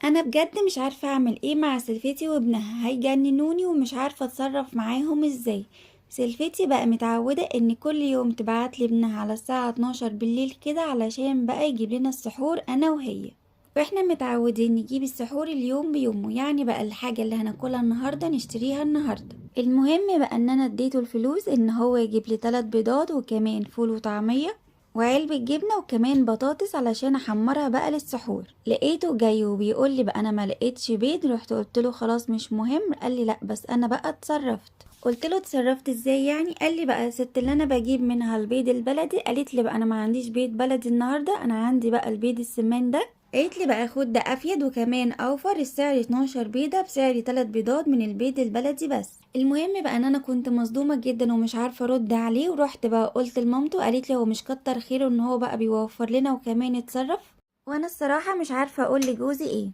انا بجد مش عارفة اعمل ايه مع سلفتي وابنها، هيجننوني ومش عارفة اتصرف معاهم ازاي. سلفتي بقى متعودة ان كل يوم تبعتلي ابنها على الساعة 12 بالليل كده علشان بقى يجيب لنا السحور انا وهي، واحنا متعودين نجيب السحور اليوم بيومه، يعني بقى الحاجة اللي هناكلها النهاردة نشتريها النهاردة. المهم بقى ان انا اديته الفلوس ان هو يجيب لي 3 بيضات وكمان فول وطعمية وعلبة جبنة وكمان بطاطس علشان احمرها بقى للسحور. لقيته جاي وبيقول لي بقى انا ما لقيتش بيض، رحت قلت له خلاص مش مهم. قال لي لا بس انا بقى اتصرفت. قلت له اتصرفت ازاي يعني؟ قال لي بقى يا ست اللي انا بجيب منها البيض البلدي، قالت لي بقى انا ما عنديش بيض بلدي النهارده، انا عندي بقى البيض السمان ده. قالت لي بقى خد ده افيد وكمان اوفر، السعر 12 بيضه بسعر 3 بيضات من البيض البلدي بس. المهم بقى ان انا كنت مصدومه جدا ومش عارفه ارد عليه، ورحت بقى قلت لمامته، قالت لي هو مش كتر خيره ان هو بقى بيوفر لنا وكمان اتصرف. وانا الصراحه مش عارفه اقول لجوزي ايه.